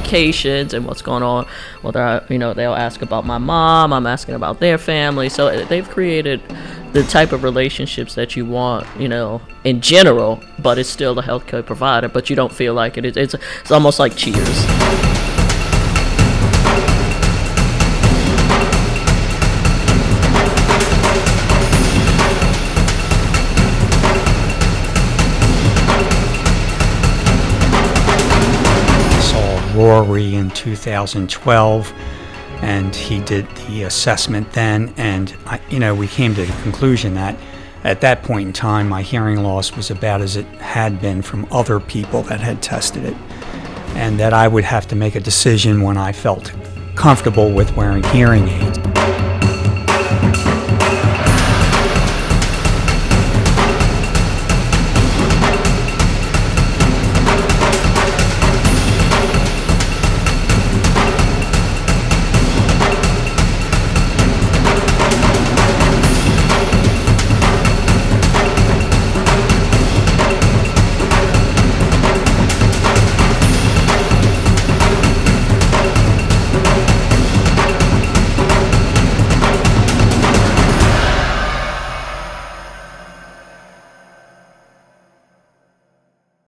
medications and what's going on. Whether they'll ask about my mom, I'm asking about their family. So they've created the type of relationships that you want, in general, but it's still a healthcare provider, but you don't feel like it. It's almost like Cheers. Rory in 2012, and he did the assessment then, and we came to the conclusion that at that point in time my hearing loss was about as it had been from other people that had tested it, and that I would have to make a decision when I felt comfortable with wearing hearing aids.